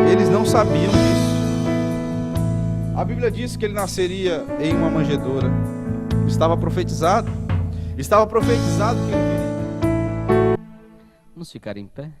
eles não sabiam disso. A Bíblia diz que ele nasceria em uma manjedoura. Estava profetizado que ele viria. Vamos ficar em pé?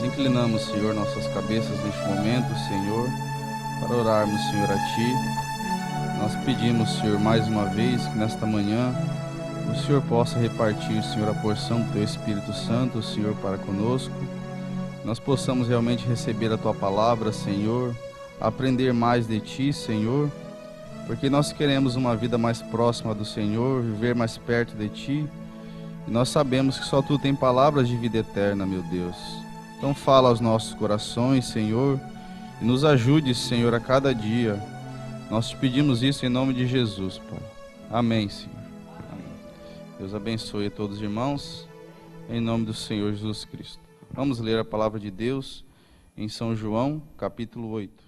Inclinamos, Senhor, nossas cabeças neste momento, Senhor, para orarmos, Senhor, a Ti. Nós pedimos, Senhor, mais uma vez, que nesta manhã o Senhor possa repartir, Senhor, a porção do Teu Espírito Santo, Senhor, para conosco. Nós possamos realmente receber a Tua palavra, Senhor, aprender mais de Ti, Senhor, porque nós queremos uma vida mais próxima do Senhor, viver mais perto de Ti. E nós sabemos que só Tu tem palavras de vida eterna, meu Deus. Então fala aos nossos corações, Senhor, e nos ajude, Senhor, a cada dia. Nós te pedimos isso em nome de Jesus, Pai. Amém, Senhor. Amém. Deus abençoe a todos os irmãos, em nome do Senhor Jesus Cristo. Vamos ler a palavra de Deus em São João, capítulo 8.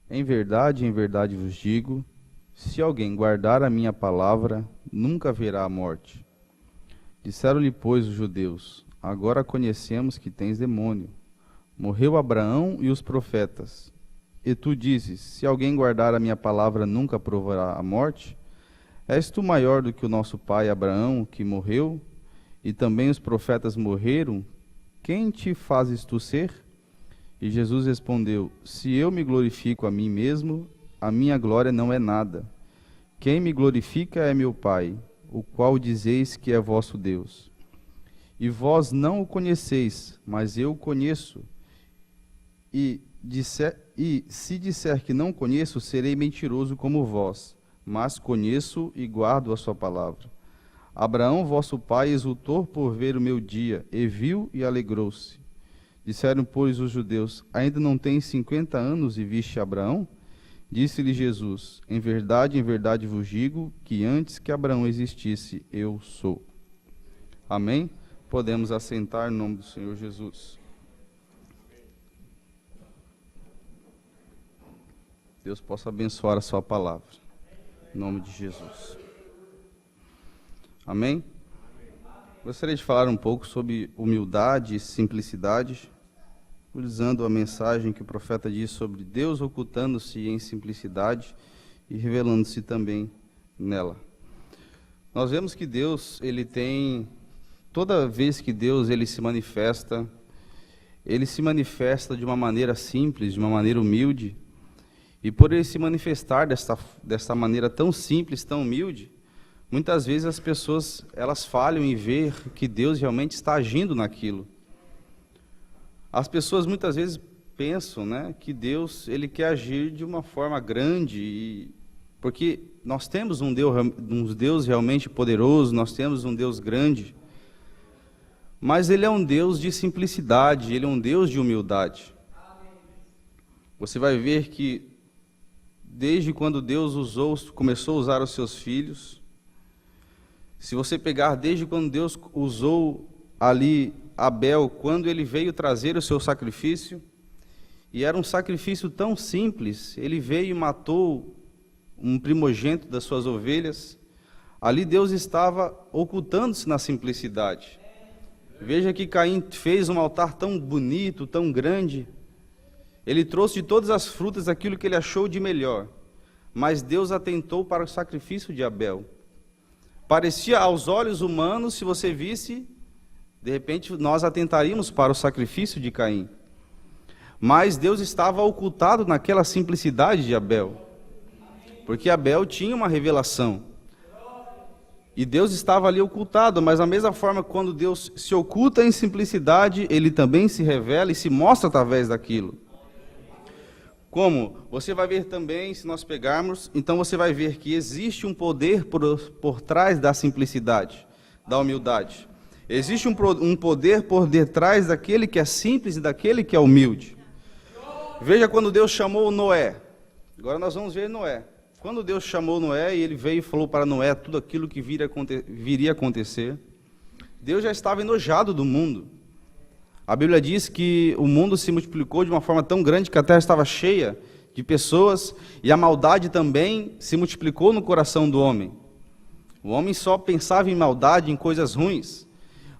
Em verdade vos digo, se alguém guardar a minha palavra, nunca verá a morte. Disseram-lhe, pois, os judeus: agora conhecemos que tens demônio. Morreu Abraão e os profetas. E tu dizes, se alguém guardar a minha palavra, nunca provará a morte? És tu maior do que o nosso pai Abraão, que morreu? E também os profetas morreram? Quem te fazes tu ser? E Jesus respondeu, se eu me glorifico a mim mesmo, a minha glória não é nada. Quem me glorifica é meu Pai, o qual dizeis que é vosso Deus. E vós não o conheceis, mas eu o conheço. E se disser que não conheço, serei mentiroso como vós, mas conheço e guardo a sua palavra. Abraão, vosso pai, exultou por ver o meu dia, e viu e alegrou-se. Disseram, pois, os judeus, ainda não tens 50 anos e viste Abraão? Disse-lhe Jesus, em verdade vos digo, que antes que Abraão existisse, eu sou. Amém? Podemos assentar no nome do Senhor Jesus. Deus possa abençoar a sua palavra. Em nome de Jesus. Amém? Gostaria de falar um pouco sobre humildade e simplicidade. utilizando a mensagem que o profeta diz sobre Deus ocultando-se em simplicidade e revelando-se também nela. Nós vemos que Deus, ele tem, toda vez que Deus ele se manifesta de uma maneira simples, de uma maneira humilde, e por ele se manifestar dessa maneira tão simples, tão humilde, muitas vezes as pessoas, elas falham em ver que Deus realmente está agindo naquilo. As pessoas muitas vezes pensam, né, que Deus ele quer agir de uma forma grande, porque nós temos um Deus realmente poderoso, nós temos um Deus grande, mas ele é um Deus de simplicidade, ele é um Deus de humildade. Você vai ver que desde quando Deus começou a usar os seus filhos, se você pegar desde quando Deus usou ali Abel, quando ele veio trazer o seu sacrifício, e era um sacrifício tão simples, ele veio e matou um primogênito das suas ovelhas, ali Deus estava ocultando-se na simplicidade. Veja que Caim fez um altar tão bonito, tão grande, ele trouxe de todas as frutas aquilo que ele achou de melhor, mas Deus atentou para o sacrifício de Abel. Parecia aos olhos humanos, se você visse, de repente nós atentaríamos para o sacrifício de Caim. Mas Deus estava ocultado naquela simplicidade de Abel, porque Abel tinha uma revelação. E Deus estava ali ocultado, mas da mesma forma, quando Deus se oculta em simplicidade, ele também se revela e se mostra através daquilo. Como? Você vai ver também, se nós pegarmos, então você vai ver que existe um poder por trás da simplicidade, da humildade. Existe um poder por detrás daquele que é simples e daquele que é humilde. Veja quando Deus chamou Noé. Agora nós vamos ver Noé. Quando Deus chamou Noé e ele veio e falou para Noé tudo aquilo que viria a acontecer, Deus já estava enojado do mundo. A Bíblia diz que o mundo se multiplicou de uma forma tão grande que a terra estava cheia de pessoas e a maldade também se multiplicou no coração do homem. O homem só pensava em maldade, em coisas ruins.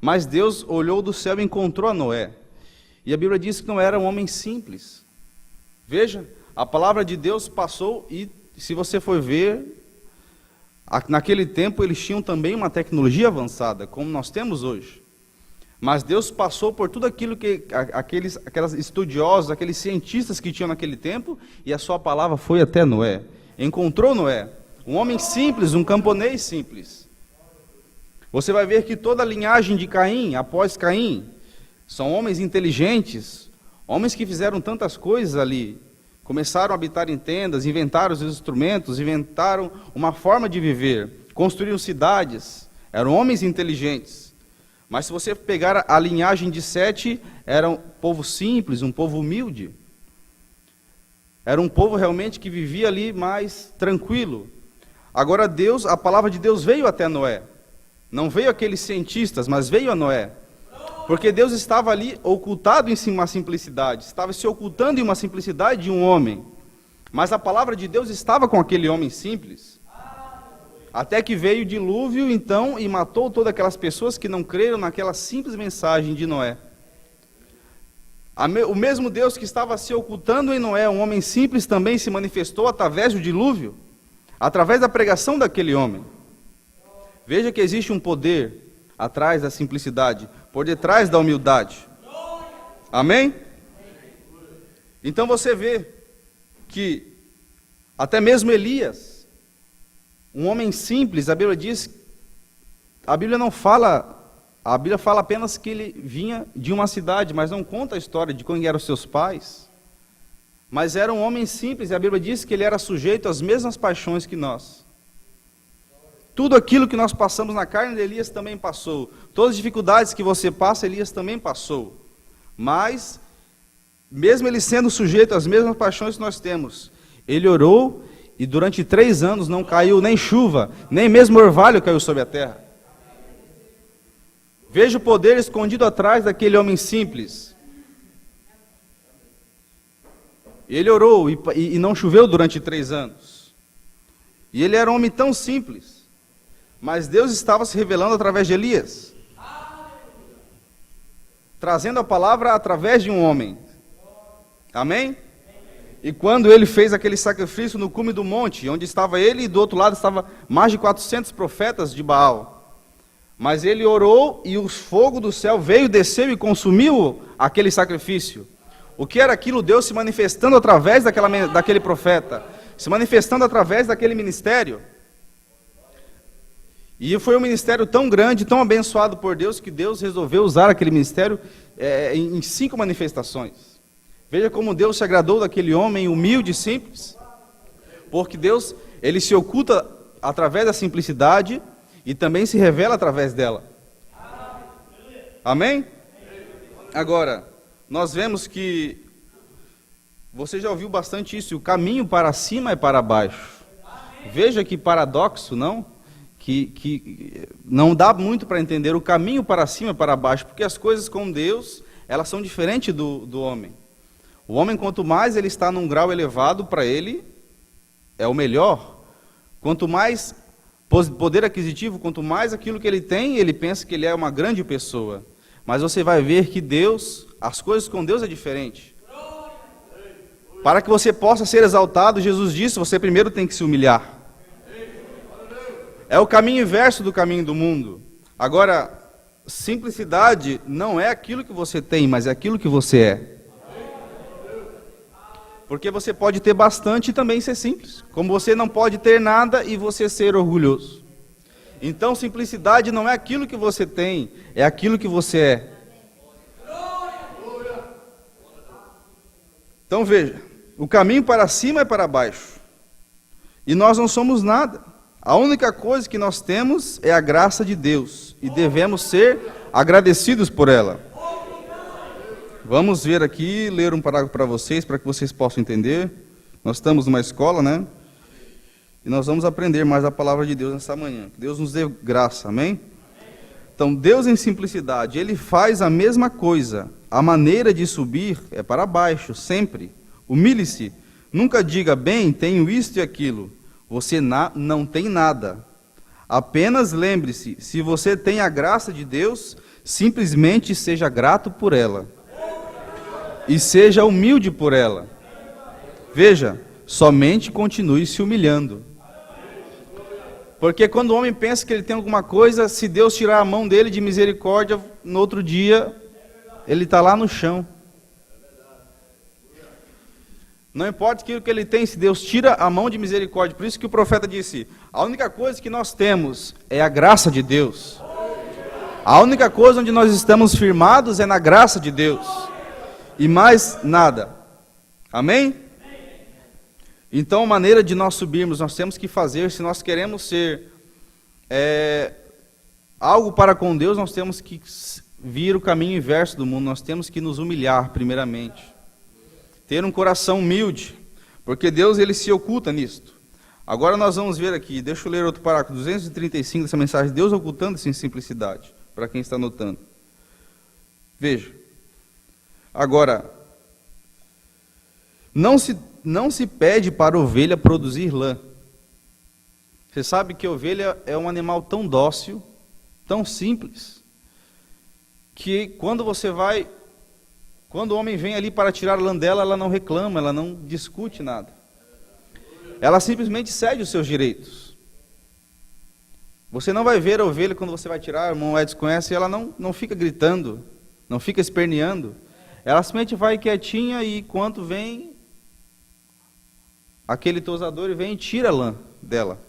Mas Deus olhou do céu e encontrou a Noé. E a Bíblia diz que Noé era um homem simples. Veja, a palavra de Deus passou e, se você for ver, naquele tempo eles tinham também uma tecnologia avançada, como nós temos hoje. Mas Deus passou por tudo aquilo que aqueles estudiosos, aqueles cientistas que tinham naquele tempo, e a sua palavra foi até Noé. Encontrou Noé, um homem simples, um camponês simples. Você vai ver que toda a linhagem de Caim, após Caim, são homens inteligentes, homens que fizeram tantas coisas ali. Começaram a habitar em tendas, inventaram os instrumentos, inventaram uma forma de viver, construíram cidades, eram homens inteligentes. Mas se você pegar a linhagem de Sete, era um povo simples, um povo humilde. Era um povo realmente que vivia ali mais tranquilo. Agora Deus, a palavra de Deus veio até Noé. Não veio aqueles cientistas, mas veio a Noé. Porque Deus estava ali ocultado em uma simplicidade, estava se ocultando em uma simplicidade de um homem. Mas a palavra de Deus estava com aquele homem simples. Até que veio o dilúvio, então, e matou todas aquelas pessoas que não creram naquela simples mensagem de Noé. O mesmo Deus que estava se ocultando em Noé, um homem simples, também se manifestou através do dilúvio, através da pregação daquele homem. Veja que existe um poder atrás da simplicidade, por detrás da humildade. Amém? Então você vê que até mesmo Elias, um homem simples, a Bíblia não fala, a Bíblia fala apenas que ele vinha de uma cidade, mas não conta a história de quem eram seus pais. Mas era um homem simples, e a Bíblia diz que ele era sujeito às mesmas paixões que nós. Tudo aquilo que nós passamos na carne de Elias também passou. Todas as dificuldades que você passa, Elias também passou. Mas, mesmo ele sendo sujeito às mesmas paixões que nós temos, ele orou e durante 3 anos não caiu nem chuva, nem mesmo orvalho caiu sobre a terra. Veja o poder escondido atrás daquele homem simples. Ele orou e não choveu durante 3 anos. E ele era um homem tão simples. Mas Deus estava se revelando através de Elias. Trazendo a palavra através de um homem. Amém? E quando ele fez aquele sacrifício no cume do monte, onde estava ele e do outro lado estava mais de 400 profetas de Baal. Mas ele orou e o fogo do céu veio, desceu e consumiu aquele sacrifício. O que era aquilo? Deus se manifestando através daquele profeta, se manifestando através daquele ministério. E foi um ministério tão grande, tão abençoado por Deus, que Deus resolveu usar aquele ministério em 5 manifestações. Veja como Deus se agradou daquele homem humilde e simples, porque Deus, ele se oculta através da simplicidade e também se revela através dela. Amém? Agora, nós vemos que, você já ouviu bastante isso, o caminho para cima é para baixo. Veja que paradoxo, não? Que não dá muito para entender o caminho para cima e para baixo, porque as coisas com Deus, elas são diferentes do homem. O homem, quanto mais ele está num grau elevado, para ele é o melhor. Quanto mais poder aquisitivo, quanto mais aquilo que ele tem, ele pensa que ele é uma grande pessoa. Mas você vai ver que Deus, as coisas com Deus é diferente. Para que você possa ser exaltado, Jesus disse, você primeiro tem que se humilhar. É o caminho inverso do caminho do mundo. Agora, simplicidade não é aquilo que você tem, mas é aquilo que você é. Porque você pode ter bastante e também ser simples. Como você não pode ter nada e você ser orgulhoso. Então, simplicidade não é aquilo que você tem, é aquilo que você é. Então veja, o caminho para cima é para baixo. E nós não somos nada. A única coisa que nós temos é a graça de Deus. E devemos ser agradecidos por ela. Vamos ver aqui, ler um parágrafo para vocês que vocês possam entender. Nós estamos numa escola, né? E nós vamos aprender mais a palavra de Deus nessa manhã. Que Deus nos dê graça, amém? Então, Deus em simplicidade, Ele faz a mesma coisa. A maneira de subir é para baixo, sempre. Humilhe-se. Nunca diga, bem, tenho isto e aquilo. Você não tem nada. Apenas lembre-se, se você tem a graça de Deus, simplesmente seja grato por ela. E seja humilde por ela. Veja, somente continue se humilhando. Porque quando o homem pensa que ele tem alguma coisa, se Deus tirar a mão dele de misericórdia, no outro dia, ele está lá no chão. Não importa aquilo que ele tem, se Deus tira a mão de misericórdia. Por isso que o profeta disse, a única coisa que nós temos é a graça de Deus. A única coisa onde nós estamos firmados é na graça de Deus. E mais nada. Amém? Então, a maneira de nós subirmos, nós temos que fazer, se nós queremos ser algo para com Deus, nós temos que vir o caminho inverso do mundo, nós temos que nos humilhar primeiramente. Ter um coração humilde, porque Deus, Ele se oculta nisto. Agora nós vamos ver aqui, deixa eu ler outro parágrafo, 235 dessa mensagem, Deus ocultando-se em simplicidade, para quem está anotando. Veja. Agora, não se pede para a ovelha produzir lã. Você sabe que a ovelha é um animal tão dócil, tão simples, que quando o homem vem ali para tirar a lã dela, ela não reclama, ela não discute nada. Ela simplesmente cede os seus direitos. Você não vai ver a ovelha quando você vai tirar, o irmão Edson conhece, ela não fica gritando, não fica esperneando. Ela simplesmente vai quietinha e quando vem aquele tosador e vem e tira a lã dela.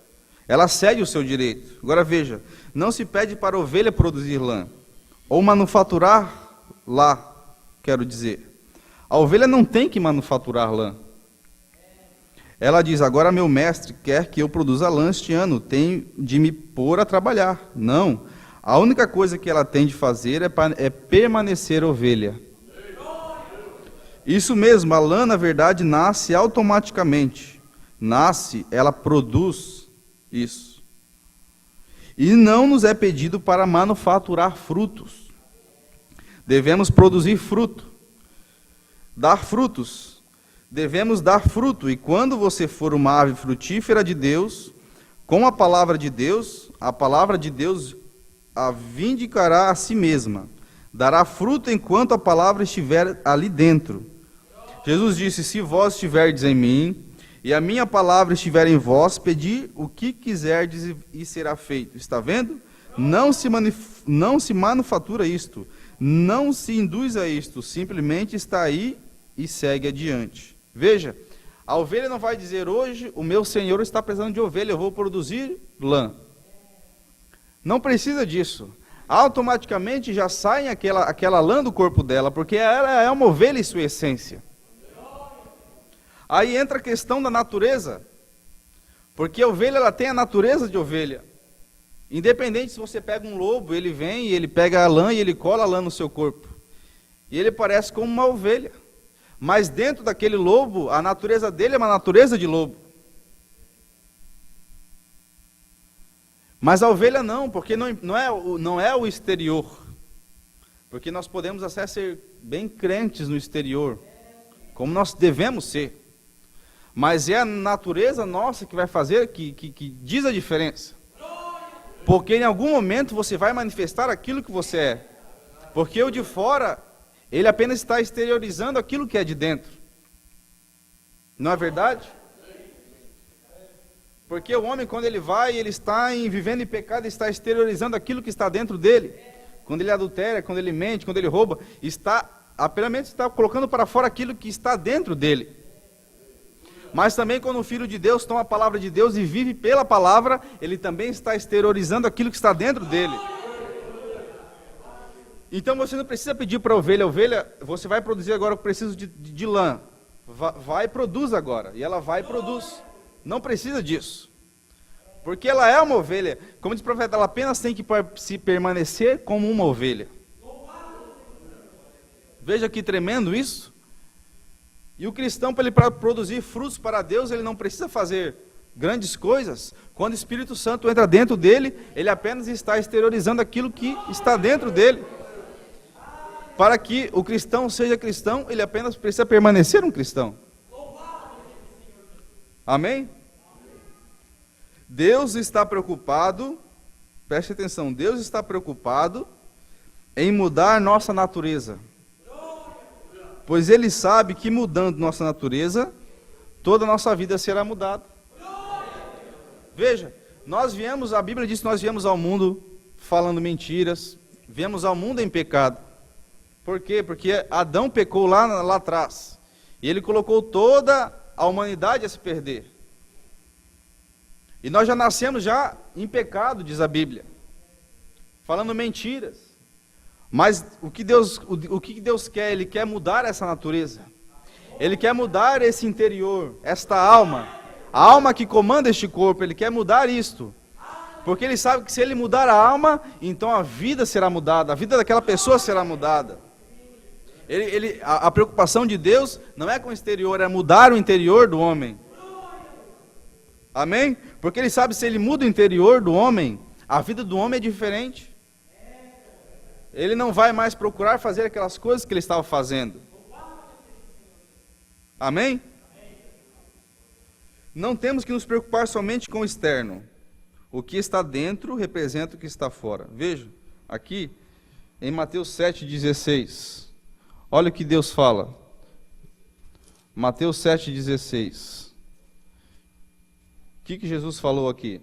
Ela cede o seu direito. Agora veja, não se pede para a ovelha produzir lã, ou manufaturar lá, quero dizer. A ovelha não tem que manufaturar lã. Ela diz, agora meu mestre quer que eu produza lã este ano, tenho de me pôr a trabalhar. Não, a única coisa que ela tem de fazer é permanecer ovelha. Isso mesmo, a lã, na verdade, nasce automaticamente. Nasce, ela produz isso. E não nos é pedido para manufaturar frutos. Devemos produzir fruto. Dar frutos. Devemos dar fruto. E quando você for uma árvore frutífera de Deus, com a palavra de Deus a vindicará a si mesma. Dará fruto enquanto a palavra estiver ali dentro. Jesus disse: se vós estiverdes em mim, e a minha palavra estiver em vós, pedi o que quiserdes e será feito. Está vendo? Não se manufatura isto, não se induz a isto, simplesmente está aí e segue adiante. Veja, a ovelha não vai dizer: hoje o meu Senhor está precisando de ovelha, eu vou produzir lã. Não precisa disso. Automaticamente já sai aquela lã do corpo dela, porque ela é uma ovelha em sua essência. Aí entra a questão da natureza, porque a ovelha ela tem a natureza de ovelha. Independente se você pega um lobo, ele vem e ele pega a lã e ele cola a lã no seu corpo. E ele parece como uma ovelha. Mas dentro daquele lobo, a natureza dele é uma natureza de lobo. Mas a ovelha não, porque não é o exterior. Porque nós podemos até ser bem crentes no exterior, como nós devemos ser. Mas é a natureza nossa que vai fazer, que diz a diferença. Porque em algum momento você vai manifestar aquilo que você é. Porque o de fora, ele apenas está exteriorizando aquilo que é de dentro. Não é verdade? Porque o homem, quando ele vai, ele está vivendo em pecado, está exteriorizando aquilo que está dentro dele. Quando ele adultera, quando ele mente, quando ele rouba, apenas está colocando para fora aquilo que está dentro dele. Mas também quando o Filho de Deus toma a palavra de Deus e vive pela palavra, ele também está exteriorizando aquilo que está dentro dele. Então você não precisa pedir para a ovelha, você vai produzir agora, eu preciso de lã. Vai e produz agora. E ela vai e produz. Não precisa disso. Porque ela é uma ovelha. Como diz o profeta, ela apenas tem que se permanecer como uma ovelha. Veja que tremendo isso. E o cristão, para ele produzir frutos para Deus, ele não precisa fazer grandes coisas. Quando o Espírito Santo entra dentro dele, ele apenas está exteriorizando aquilo que está dentro dele. Para que o cristão seja cristão, ele apenas precisa permanecer um cristão. Amém? Deus está preocupado, preste atenção, Deus está preocupado em mudar nossa natureza. Pois Ele sabe que mudando nossa natureza, toda a nossa vida será mudada. Veja, a Bíblia diz que nós viemos ao mundo falando mentiras, viemos ao mundo em pecado. Por quê? Porque Adão pecou lá atrás. E ele colocou toda a humanidade a se perder. E nós já nascemos já em pecado, diz a Bíblia. Falando mentiras. Mas o que Deus quer? Ele quer mudar essa natureza. Ele quer mudar esse interior, esta alma. A alma que comanda este corpo, Ele quer mudar isto. Porque Ele sabe que se Ele mudar a alma, então a vida será mudada, a vida daquela pessoa será mudada. A preocupação de Deus não é com o exterior, é mudar o interior do homem. Amém? Porque Ele sabe que se Ele muda o interior do homem, a vida do homem é diferente. Ele não vai mais procurar fazer aquelas coisas que ele estava fazendo. Amém? Não temos que nos preocupar somente com o externo. O que está dentro representa o que está fora. Veja, aqui em Mateus 7,16. Olha o que Deus fala. Mateus 7,16. O que Jesus falou aqui?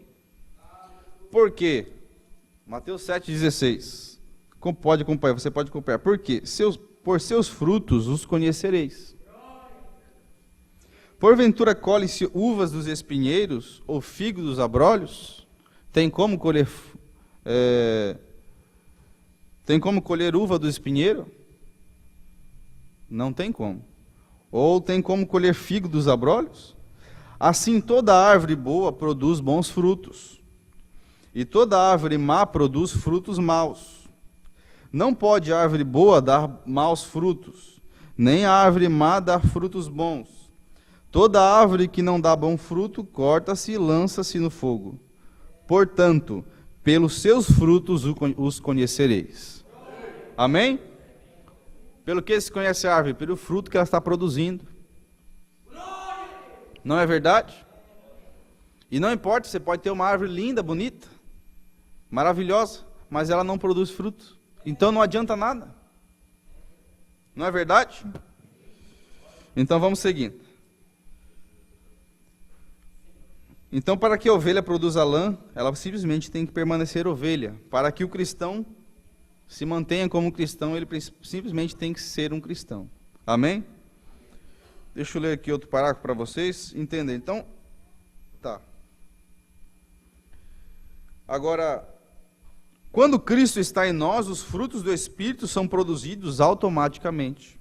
Por quê? Mateus 7,16. Pode acompanhar, você pode acompanhar. Por quê? Por seus frutos os conhecereis. Porventura colhe-se uvas dos espinheiros ou figo dos abrolhos? Tem como colher uva do espinheiro? Não tem como. Ou tem como colher figo dos abrolhos? Assim toda árvore boa produz bons frutos, e toda árvore má produz frutos maus. Não pode a árvore boa dar maus frutos, nem a árvore má dar frutos bons. Toda árvore que não dá bom fruto, corta-se e lança-se no fogo. Portanto, pelos seus frutos os conhecereis. Amém? Pelo que se conhece a árvore? Pelo fruto que ela está produzindo. Não é verdade? E não importa, você pode ter uma árvore linda, bonita, maravilhosa, mas ela não produz fruto. Então não adianta nada. Não é verdade? Então vamos seguindo. Então, para que a ovelha produza lã, ela simplesmente tem que permanecer ovelha. Para que o cristão se mantenha como cristão, ele simplesmente tem que ser um cristão. Amém? Deixa eu ler aqui outro parágrafo para vocês entenderem. Então, tá. Agora, quando Cristo está em nós, os frutos do Espírito são produzidos automaticamente.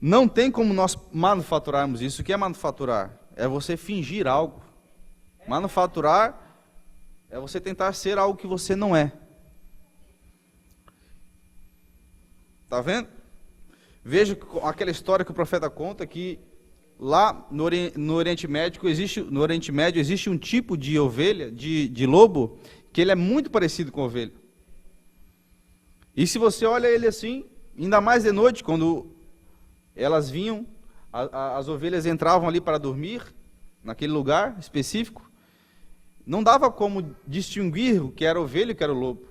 Não tem como nós manufaturarmos isso. O que é manufaturar? É você fingir algo. Manufaturar é você tentar ser algo que você não é. Está vendo? Veja aquela história que o profeta conta, que lá no Oriente Médio existe um tipo de ovelha, de lobo, que ele é muito parecido com ovelha. E se você olha ele assim, ainda mais de noite, quando elas vinham, as ovelhas entravam ali para dormir, naquele lugar específico, não dava como distinguir o que era ovelha e o que era o lobo.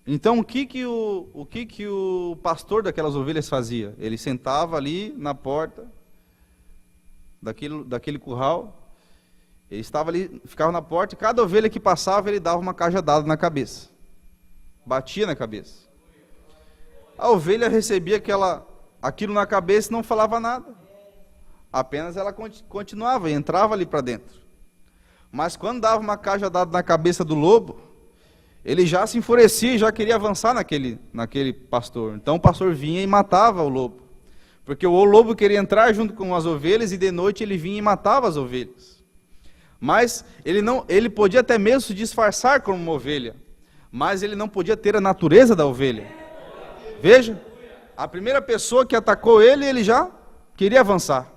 Então, o que o pastor daquelas ovelhas fazia? Ele sentava ali na porta daquele curral, ele estava ali, ficava na porta, e cada ovelha que passava, ele dava uma cajadada na cabeça. Batia na cabeça. A ovelha recebia aquilo na cabeça e não falava nada. Apenas ela continuava e entrava ali para dentro. Mas quando dava uma cajadada na cabeça do lobo, ele já se enfurecia e já queria avançar naquele pastor. Então o pastor vinha e matava o lobo. Porque o lobo queria entrar junto com as ovelhas e de noite ele vinha e matava as ovelhas. Mas ele podia até mesmo se disfarçar como uma ovelha, mas ele não podia ter a natureza da ovelha. Veja, a primeira pessoa que atacou ele já queria avançar.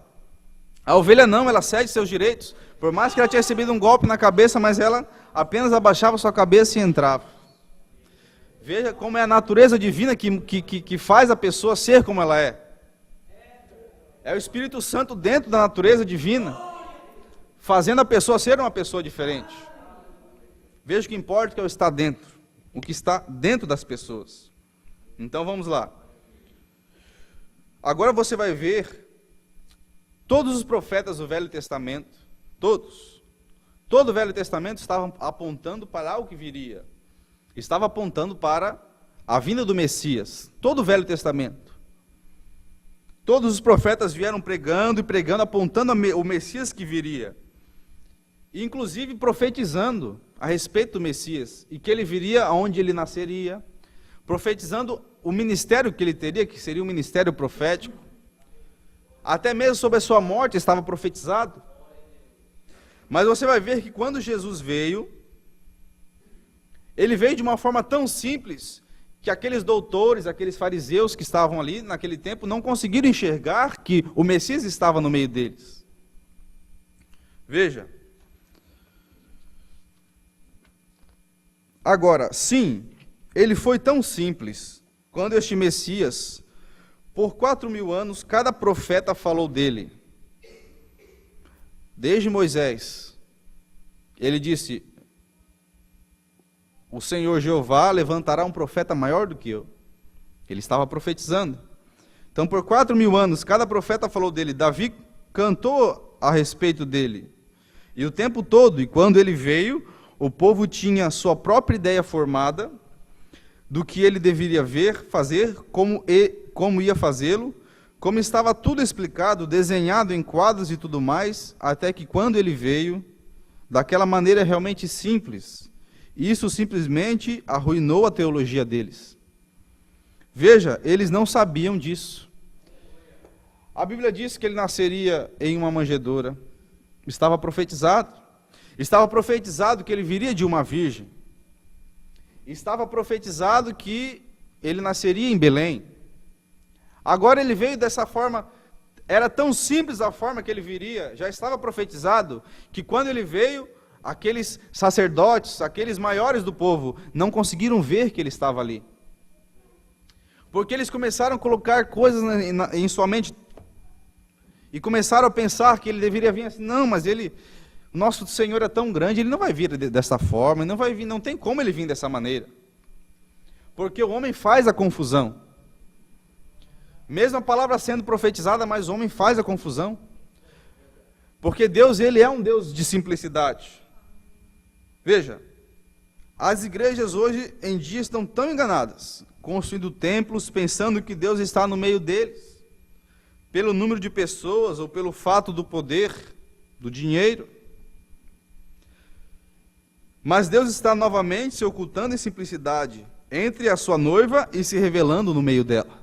A ovelha não, ela cede seus direitos. Por mais que ela tinha recebido um golpe na cabeça, mas ela apenas abaixava sua cabeça e entrava. Veja como é a natureza divina que faz a pessoa ser como ela é. É o Espírito Santo dentro da natureza divina, fazendo a pessoa ser uma pessoa diferente. Veja o que importa, que é o estar dentro, o que está dentro das pessoas. Então vamos lá. Agora você vai ver todos os profetas do Velho Testamento, todo o Velho Testamento estava apontando para algo que viria. Estava apontando para a vinda do Messias. Todo o Velho Testamento. Todos os profetas vieram pregando e pregando, apontando o Messias que viria. E, inclusive profetizando a respeito do Messias. E que ele viria aonde ele nasceria. Profetizando o ministério que ele teria, que seria um ministério profético. Até mesmo sobre a sua morte estava profetizado. Mas você vai ver que quando Jesus veio, ele veio de uma forma tão simples, que aqueles doutores, aqueles fariseus que estavam ali naquele tempo, não conseguiram enxergar que o Messias estava no meio deles. Veja. Agora, sim, ele foi tão simples, quando este Messias, por 4.000 anos, cada profeta falou dele. Desde Moisés, ele disse: o Senhor Jeová levantará um profeta maior do que eu. Ele estava profetizando. Então, por 4.000 anos, cada profeta falou dele. Davi cantou a respeito dele. E o tempo todo, e quando ele veio, o povo tinha sua própria ideia formada do que ele deveria fazer, como ia fazê-lo, como estava tudo explicado, desenhado em quadros e tudo mais, até que quando ele veio, daquela maneira realmente simples, isso simplesmente arruinou a teologia deles. Veja, eles não sabiam disso. A Bíblia diz que ele nasceria em uma manjedoura. Estava profetizado. Estava profetizado que ele viria de uma virgem. Estava profetizado que ele nasceria em Belém. Agora ele veio dessa forma, era tão simples a forma que ele viria, já estava profetizado, que quando ele veio, aqueles sacerdotes, aqueles maiores do povo, não conseguiram ver que ele estava ali. Porque eles começaram a colocar coisas em sua mente, e começaram a pensar que ele deveria vir assim. Não, mas nosso Senhor é tão grande, ele não vai vir dessa forma, não tem como ele vir dessa maneira. Porque o homem faz a confusão. Mesmo a palavra sendo profetizada, mas o homem faz a confusão. Porque Deus, ele é um Deus de simplicidade. Veja, as igrejas hoje em dia estão tão enganadas, construindo templos, pensando que Deus está no meio deles, pelo número de pessoas ou pelo fato do poder, do dinheiro. Mas Deus está novamente se ocultando em simplicidade entre a sua noiva e se revelando no meio dela.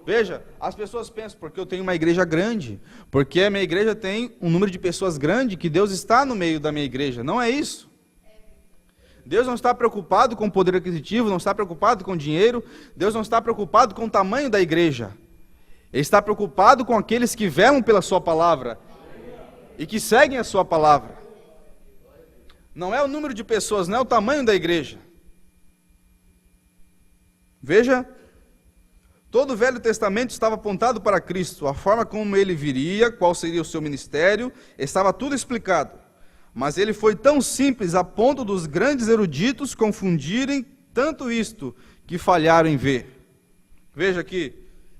Veja, as pessoas pensam, porque eu tenho uma igreja grande, porque a minha igreja tem um número de pessoas grande, que Deus está no meio da minha igreja. Não é isso. Deus não está preocupado com o poder aquisitivo, não está preocupado com o dinheiro, Deus não está preocupado com o tamanho da igreja. Ele está preocupado com aqueles que velam pela sua palavra e que seguem a sua palavra. Não é o número de pessoas, não é o tamanho da igreja. Veja, todo o Velho Testamento estava apontado para Cristo, a forma como ele viria, qual seria o seu ministério, estava tudo explicado. Mas ele foi tão simples a ponto dos grandes eruditos confundirem tanto isto, que falharam em ver. Veja aqui,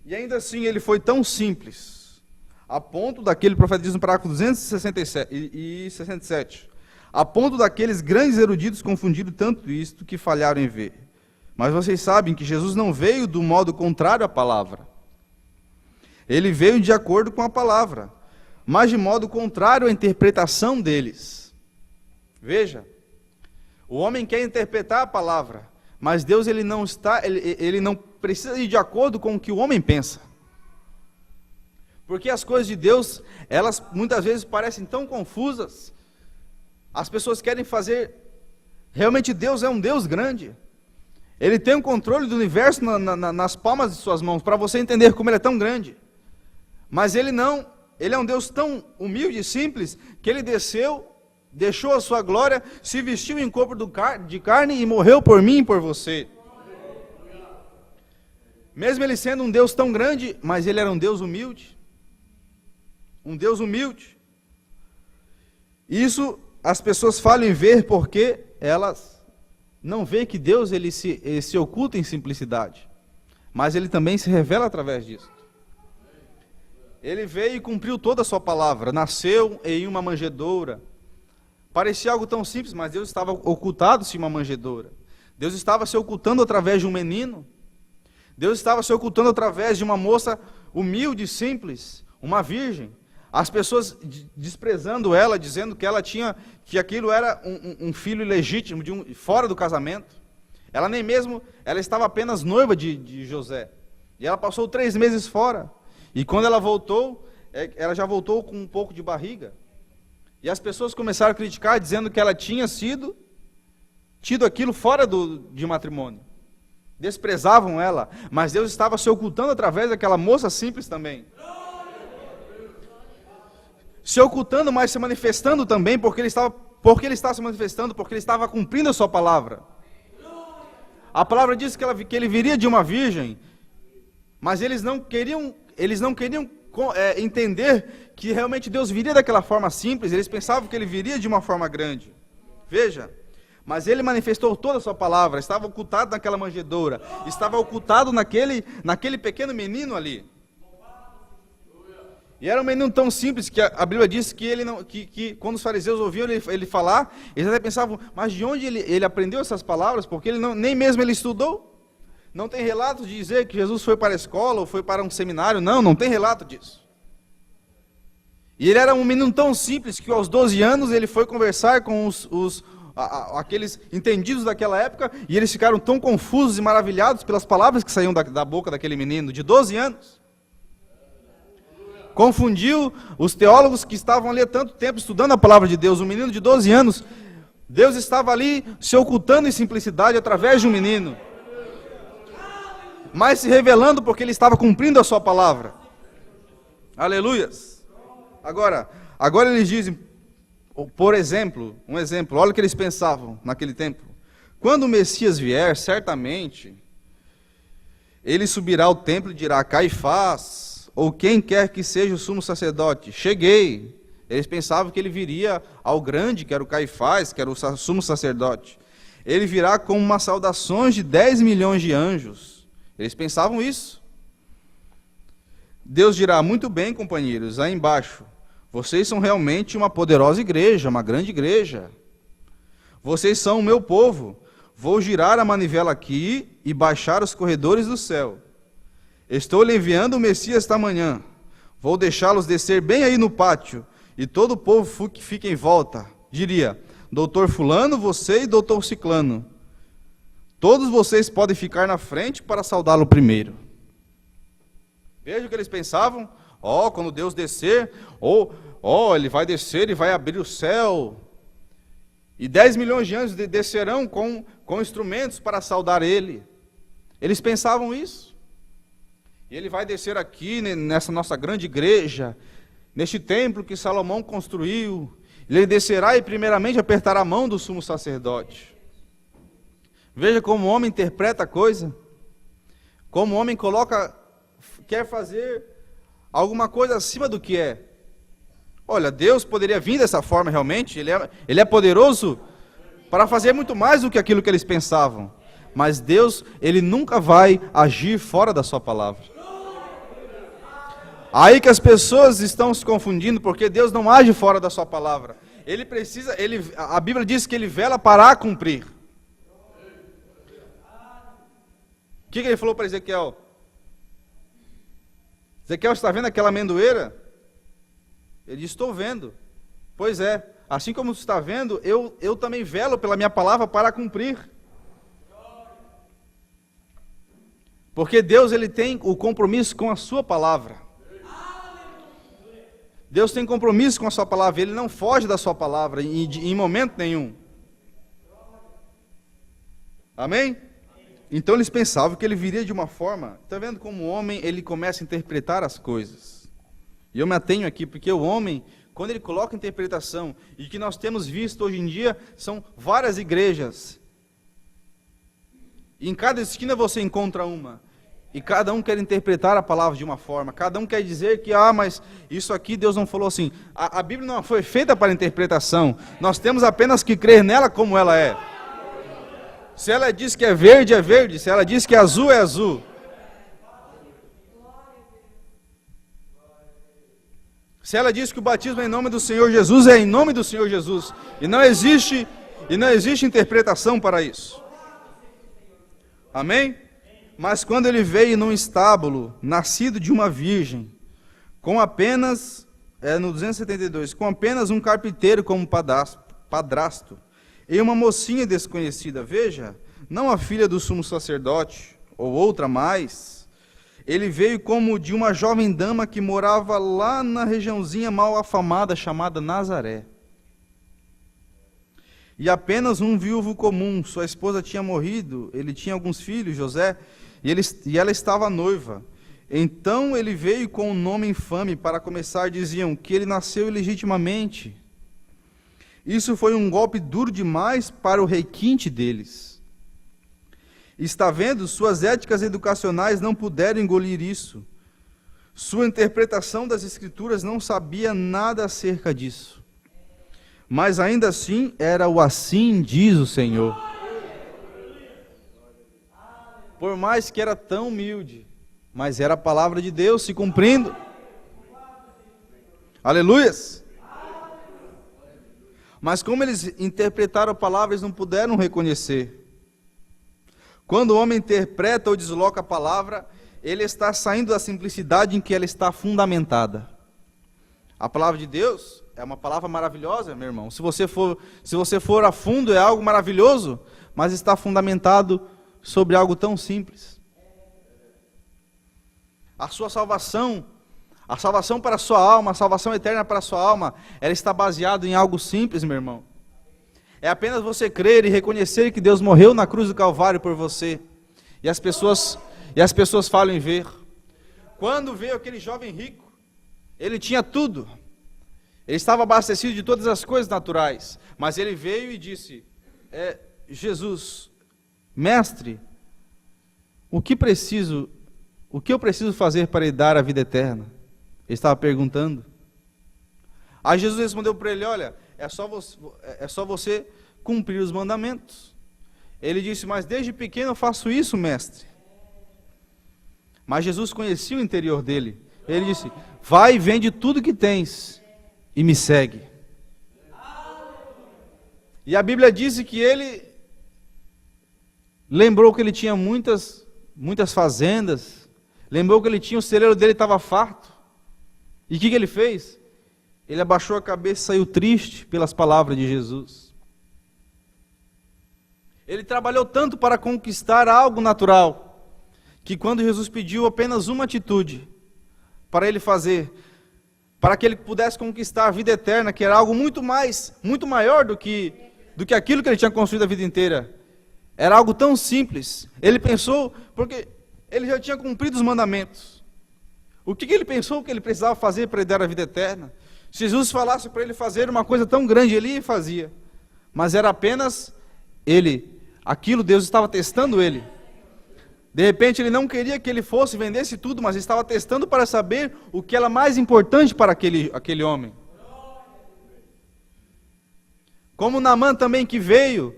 e ainda assim ele foi tão simples, a ponto daquele profeta diz no parágrafo 267, a ponto daqueles grandes eruditos confundirem tanto isto, que falharam em ver. Mas vocês sabem que Jesus não veio do modo contrário à palavra. Ele veio de acordo com a palavra, mas de modo contrário à interpretação deles. Veja, o homem quer interpretar a palavra, mas Deus ele não precisa ir de acordo com o que o homem pensa. Porque as coisas de Deus, elas muitas vezes parecem tão confusas. As pessoas querem fazer, realmente Deus é um Deus grande. Ele tem o controle do universo nas palmas de suas mãos, para você entender como ele é tão grande. Mas ele não, ele é um Deus tão humilde e simples, que ele desceu, deixou a sua glória, se vestiu em corpo de carne e morreu por mim e por você. Mesmo ele sendo um Deus tão grande, mas ele era um Deus humilde. Um Deus humilde. Isso as pessoas falam em ver porque elas não veem que Deus ele se oculta em simplicidade. Mas ele também se revela através disso. Ele veio e cumpriu toda a sua palavra. Nasceu em uma manjedoura. Parecia algo tão simples, mas Deus estava ocultado-se em uma manjedoura. Deus estava se ocultando através de um menino. Deus estava se ocultando através de uma moça humilde, simples, uma virgem. As pessoas desprezando ela, dizendo que ela tinha, que aquilo era um filho ilegítimo, fora do casamento. Ela nem mesmo, ela estava apenas noiva de José. E ela passou 3 meses fora. E quando ela voltou, ela já voltou com um pouco de barriga. E as pessoas começaram a criticar, dizendo que ela tinha tido aquilo fora de matrimônio. Desprezavam ela, mas Deus estava se ocultando através daquela moça simples também. Se ocultando, mas se manifestando também, porque ele estava se manifestando, porque ele estava cumprindo a sua palavra. A palavra diz que ele viria de uma virgem, mas eles não queriam entender que realmente Deus viria daquela forma simples, eles pensavam que ele viria de uma forma grande. Veja, mas ele manifestou toda a sua palavra, estava ocultado naquela manjedoura, estava ocultado naquele pequeno menino ali. E era um menino tão simples que a Bíblia diz que quando os fariseus ouviam ele falar, eles até pensavam, mas de onde ele aprendeu essas palavras? Porque nem mesmo ele estudou. Não tem relato de dizer que Jesus foi para a escola ou foi para um seminário. Não tem relato disso. E ele era um menino tão simples que aos 12 anos ele foi conversar com aqueles entendidos daquela época e eles ficaram tão confusos e maravilhados pelas palavras que saíam da boca daquele menino de 12 anos. Confundiu os teólogos que estavam ali há tanto tempo estudando a palavra de Deus. Um menino de 12 anos, Deus estava ali se ocultando em simplicidade através de um menino, mas se revelando porque ele estava cumprindo a sua palavra. Aleluias. Agora eles dizem, por exemplo, olha o que eles pensavam naquele tempo. Quando o Messias vier, certamente, ele subirá ao templo e dirá, Caifás, ou quem quer que seja o sumo sacerdote, cheguei. Eles pensavam que ele viria ao grande, que era o Caifás, que era o sumo sacerdote. Ele virá com umas saudações de 10 milhões de anjos. Eles pensavam isso. Deus dirá: muito bem, companheiros, aí embaixo, vocês são realmente uma poderosa igreja, uma grande igreja. Vocês são o meu povo. Vou girar a manivela aqui e baixar os corredores do céu. Estou lhe enviando o Messias esta manhã. Vou deixá-los descer bem aí no pátio, e todo o povo que fica em volta diria: doutor fulano, você e doutor ciclano. Todos vocês podem ficar na frente para saudá-lo primeiro. Veja o que eles pensavam. Quando Deus descer, ele vai descer e vai abrir o céu. E 10 milhões de anjos descerão com instrumentos para saudar ele. Eles pensavam isso. E ele vai descer aqui nessa nossa grande igreja, neste templo que Salomão construiu. Ele descerá e primeiramente apertará a mão do sumo sacerdote. Veja como o homem interpreta a coisa. Como o homem quer fazer alguma coisa acima do que é. Olha, Deus poderia vir dessa forma realmente. Ele é poderoso para fazer muito mais do que aquilo que eles pensavam. Mas Deus, Ele nunca vai agir fora da sua palavra. Aí que as pessoas estão se confundindo, porque Deus não age fora da sua palavra. A Bíblia diz que Ele vela para a cumprir. O que Ele falou para Ezequiel? Ezequiel, está vendo aquela amendoeira? Ele disse: estou vendo. Pois é, assim como você está vendo, eu também velo pela minha palavra para cumprir. Porque Deus, Ele tem o compromisso com a sua palavra. Deus tem compromisso com a sua palavra. Ele não foge da sua palavra em momento nenhum. Amém? Então eles pensavam que Ele viria de uma forma. Está vendo como o homem, ele começa a interpretar as coisas. E eu me atenho aqui, porque o homem, quando ele coloca interpretação, e que nós temos visto hoje em dia, são várias igrejas. E em cada esquina você encontra uma. E cada um quer interpretar a palavra de uma forma. Cada um quer dizer que, mas isso aqui Deus não falou assim. A Bíblia não foi feita para interpretação. Nós temos apenas que crer nela como ela é. Se ela diz que é verde, é verde. Se ela diz que é azul, é azul. Se ela diz que o batismo é em nome do Senhor Jesus, é em nome do Senhor Jesus. E não existe interpretação para isso. Amém? Mas quando ele veio num estábulo, nascido de uma virgem, com apenas, no 272, com apenas um carpinteiro como padrasto, e uma mocinha desconhecida, veja, não a filha do sumo sacerdote, ou outra mais, ele veio como de uma jovem dama que morava lá na regiãozinha mal afamada, chamada Nazaré. E apenas um viúvo comum, sua esposa tinha morrido, ele tinha alguns filhos, José, e ela estava noiva. Então ele veio com um nome infame, para começar diziam que ele nasceu ilegitimamente. Isso foi um golpe duro demais para o requinte deles. Está vendo? Suas éticas educacionais não puderam engolir isso. Sua interpretação das Escrituras não sabia nada acerca disso. Mas ainda assim, era o assim diz o Senhor. Por mais que era tão humilde, mas era a palavra de Deus se cumprindo. Aleluias! Mas como eles interpretaram a palavra, eles não puderam reconhecer. Quando o homem interpreta ou desloca a palavra, ele está saindo da simplicidade em que ela está fundamentada. A palavra de Deus é uma palavra maravilhosa, meu irmão. Se você for a fundo, é algo maravilhoso, mas está fundamentado sobre algo tão simples. A sua salvação, a salvação para a sua alma, a salvação eterna para a sua alma, ela está baseada em algo simples, meu irmão. É apenas você crer e reconhecer que Deus morreu na cruz do Calvário por você. E as pessoas falam em ver. Quando veio aquele jovem rico, ele tinha tudo. Ele estava abastecido de todas as coisas naturais. Mas ele veio e disse: Jesus, mestre, o que eu preciso fazer para lhe dar a vida eterna? Ele estava perguntando. Aí Jesus respondeu para ele: olha, é só você cumprir os mandamentos. Ele disse: mas desde pequeno eu faço isso, mestre. Mas Jesus conhecia o interior dele. Ele disse: vai e vende tudo que tens e me segue. E a Bíblia diz que ele lembrou que ele tinha muitas fazendas, lembrou que ele tinha, o celeiro dele estava farto. E o que ele fez? Ele abaixou a cabeça e saiu triste pelas palavras de Jesus. Ele trabalhou tanto para conquistar algo natural, que quando Jesus pediu apenas uma atitude para ele fazer, para que ele pudesse conquistar a vida eterna, que era algo muito maior do que aquilo que ele tinha construído a vida inteira, era algo tão simples. Ele pensou, porque ele já tinha cumprido os mandamentos. O que ele pensou que ele precisava fazer para ele dar a vida eterna? Se Jesus falasse para ele fazer uma coisa tão grande, ele ia e fazia. Mas era apenas aquilo Deus estava testando ele. De repente ele não queria que ele fosse, vendesse tudo, mas estava testando para saber o que era mais importante para aquele homem. Como Naamã também, que veio,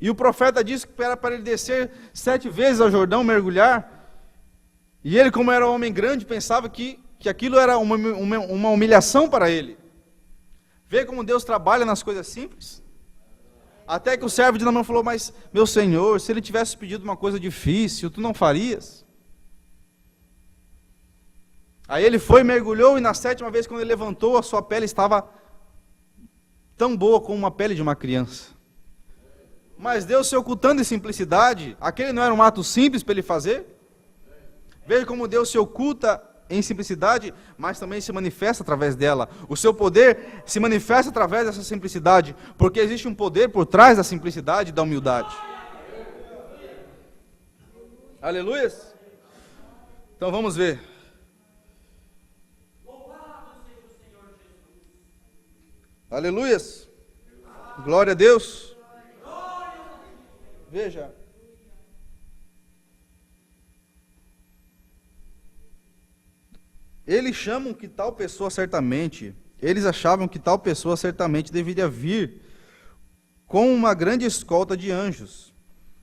e o profeta disse que era para ele descer 7 vezes ao Jordão, mergulhar, e ele, como era um homem grande, pensava que aquilo era uma humilhação para ele. Vê como Deus trabalha nas coisas simples? Até que o servo de Naamã falou: mas, meu senhor, se ele tivesse pedido uma coisa difícil, tu não farias? Aí ele foi, mergulhou, e na 7ª vez, quando ele levantou, a sua pele estava tão boa como uma pele de uma criança. Mas Deus, se ocultando em simplicidade, aquele não era um ato simples para ele fazer? Veja como Deus se oculta em simplicidade, mas também se manifesta através dela. O seu poder se manifesta através dessa simplicidade, porque existe um poder por trás da simplicidade e da humildade. Aleluias? Então vamos ver. Aleluias. Glória a Deus. Veja. Eles achavam que tal pessoa certamente deveria vir com uma grande escolta de anjos.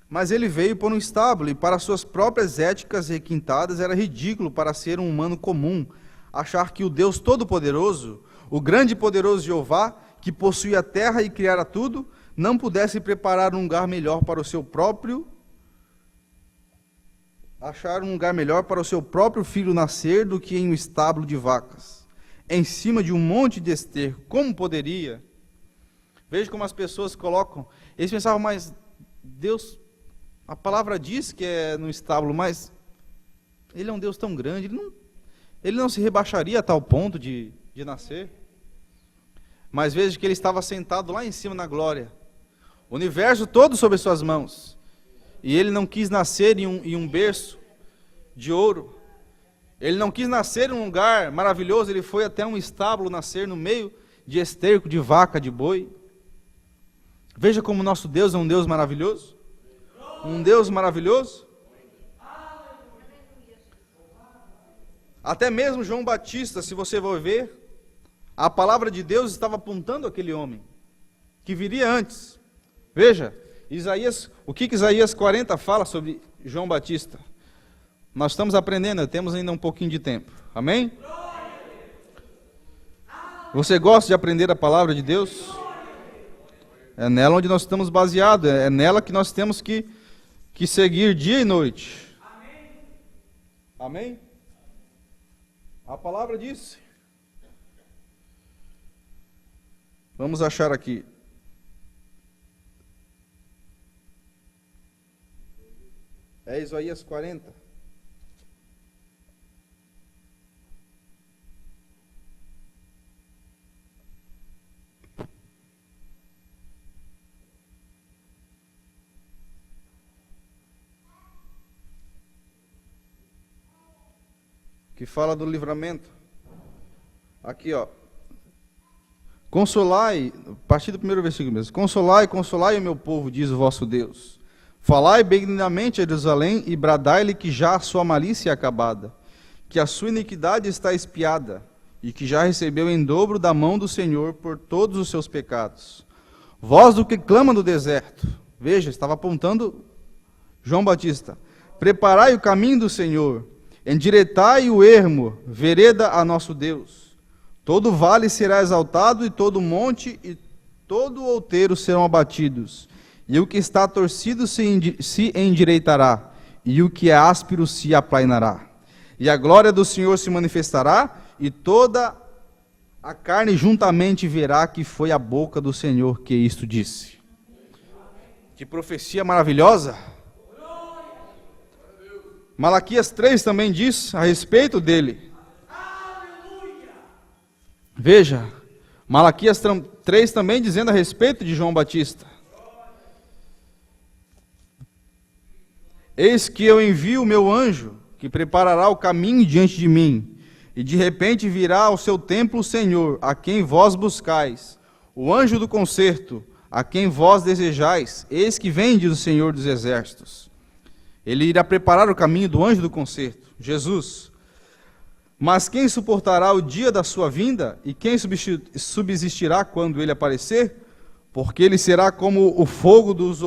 Mas ele veio por um estábulo, e para suas próprias éticas requintadas era ridículo para ser um humano comum achar que o Deus Todo-Poderoso, o grande e poderoso Jeová, que possui a terra e criara tudo, não pudesse preparar um lugar melhor para o seu próprio filho nascer do que em um estábulo de vacas, em cima de um monte de esterco. Como poderia? Veja como as pessoas colocam. Eles pensavam: mas Deus, a palavra diz que é no estábulo, mas Ele é um Deus tão grande, Ele não se rebaixaria a tal ponto de nascer. Mas veja que Ele estava sentado lá em cima na glória, o universo todo sob suas mãos, e Ele não quis nascer em um berço de ouro. Ele não quis nascer em um lugar maravilhoso. Ele foi até um estábulo nascer no meio de esterco, de vaca, de boi. Veja como nosso Deus é um Deus maravilhoso. Um Deus maravilhoso. Até mesmo João Batista, se você for ver, a palavra de Deus estava apontando aquele homem que viria antes. Veja, o que Isaías 40 fala sobre João Batista? Nós estamos aprendendo, temos ainda um pouquinho de tempo. Amém? Você gosta de aprender a palavra de Deus? É nela onde nós estamos baseados, é nela que nós temos que seguir dia e noite. Amém? A palavra diz. Vamos achar aqui. É Isaías 40. Que fala do livramento. Aqui, ó. Consolai, a partir do primeiro versículo mesmo. Consolai, consolai o meu povo, diz o vosso Deus. Falai benignamente a Jerusalém e bradai-lhe que já a sua malícia é acabada, que a sua iniquidade está expiada, e que já recebeu em dobro da mão do Senhor por todos os seus pecados. Voz do que clama no deserto. Veja, estava apontando João Batista. Preparai o caminho do Senhor, Endireitai o ermo, vereda a nosso Deus. Todo vale será exaltado, e todo monte e todo outeiro serão abatidos. E o que está torcido se endireitará, e o que é áspero se aplainará. E a glória do Senhor se manifestará, e toda a carne juntamente verá que foi a boca do Senhor que isto disse. Que profecia maravilhosa! Malaquias 3 também diz a respeito dele. Veja, Malaquias 3 também dizendo a respeito de João Batista. Eis que eu envio o meu anjo, que preparará o caminho diante de mim, e de repente virá ao seu templo o Senhor, a quem vós buscais, o anjo do concerto, a quem vós desejais, eis que vem, diz o Senhor dos exércitos. Ele irá preparar o caminho do anjo do concerto, Jesus. Mas quem suportará o dia da sua vinda, e quem subsistirá quando ele aparecer? Porque ele será como o fogo dos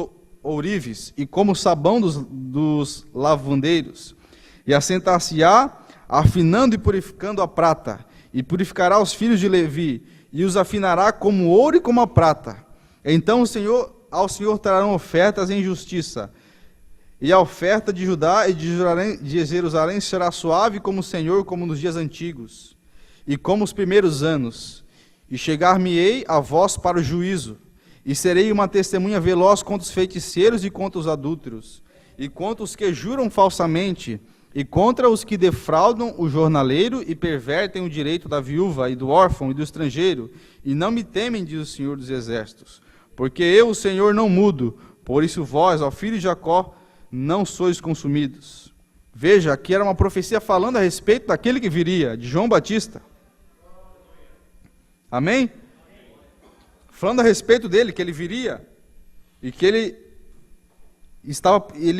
ourives, e como o sabão dos lavandeiros, e assentar-se-á, afinando e purificando a prata, e purificará os filhos de Levi, e os afinará como ouro e como a prata. Então ao Senhor trarão ofertas em justiça, e a oferta de Judá e de Jerusalém será suave como o Senhor, como nos dias antigos, e como os primeiros anos. E chegar-me-ei a vós para o juízo, e serei uma testemunha veloz contra os feiticeiros e contra os adúlteros, e contra os que juram falsamente, e contra os que defraudam o jornaleiro e pervertem o direito da viúva e do órfão e do estrangeiro, e não me temem, diz o Senhor dos exércitos, porque eu, o Senhor, não mudo, por isso vós, ó filho de Jacó, não sois consumidos. Veja, aqui era uma profecia falando a respeito daquele que viria, de João Batista. Amém? Falando a respeito dele, que ele viria, e que ele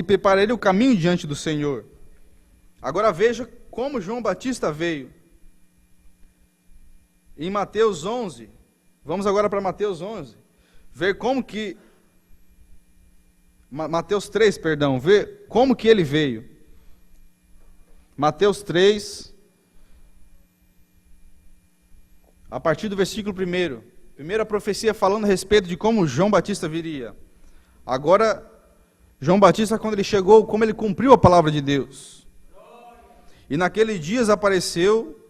prepararia o caminho diante do Senhor. Agora veja como João Batista veio. Em Mateus 11, vamos agora para Mateus 11, ver como que, Mateus 3, perdão, ver como que ele veio. Mateus 3, a partir do versículo 1, primeira profecia falando a respeito de como João Batista viria. Agora, João Batista, quando ele chegou, como ele cumpriu a palavra de Deus. E naqueles dias apareceu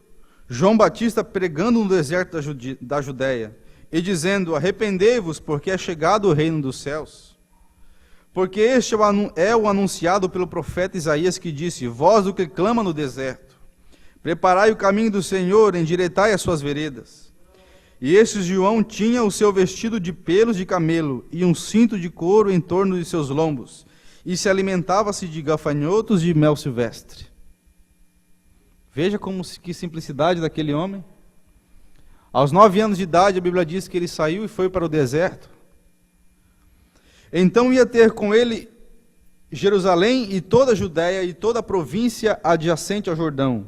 João Batista pregando no deserto da Judéia, e dizendo, arrependei-vos, porque é chegado o reino dos céus. Porque este é o anunciado pelo profeta Isaías, que disse, voz do que clama no deserto, preparai o caminho do Senhor, endireitai as suas veredas. E este João tinha o seu vestido de pelos de camelo, e um cinto de couro em torno de seus lombos, e se alimentava-se de gafanhotos e mel silvestre. Veja que simplicidade daquele homem. Aos 9 anos de idade, a Bíblia diz que ele saiu e foi para o deserto. Então ia ter com ele Jerusalém e toda a Judéia e toda a província adjacente ao Jordão.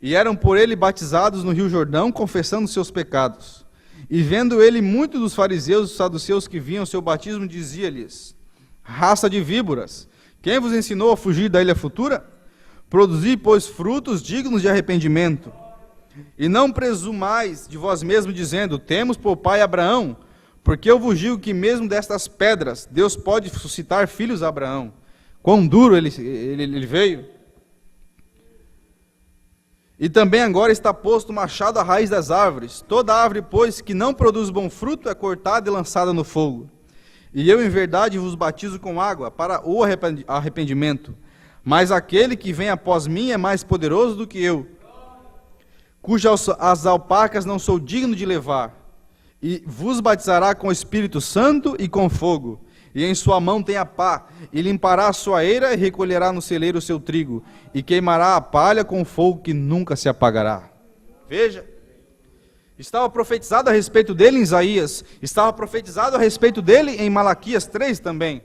E eram por ele batizados no rio Jordão, confessando seus pecados. E vendo ele muitos dos fariseus e saduceus que vinham ao seu batismo, dizia-lhes, raça de víboras, quem vos ensinou a fugir da ilha futura? Produzi, pois, frutos dignos de arrependimento. E não presumais de vós mesmos, dizendo, temos por pai Abraão, porque eu vos digo que mesmo destas pedras, Deus pode suscitar filhos a Abraão. Quão duro ele veio. E também agora está posto o machado à raiz das árvores. Toda árvore, pois, que não produz bom fruto, é cortada e lançada no fogo. E eu, em verdade, vos batizo com água para o arrependimento. Mas aquele que vem após mim é mais poderoso do que eu, cujas as alpacas não sou digno de levar, e vos batizará com o Espírito Santo e com fogo, e em sua mão tem a pá, e limpará a sua eira, e recolherá no celeiro o seu trigo, e queimará a palha com fogo que nunca se apagará. Veja, estava profetizado a respeito dele em Isaías, estava profetizado a respeito dele em Malaquias 3 também.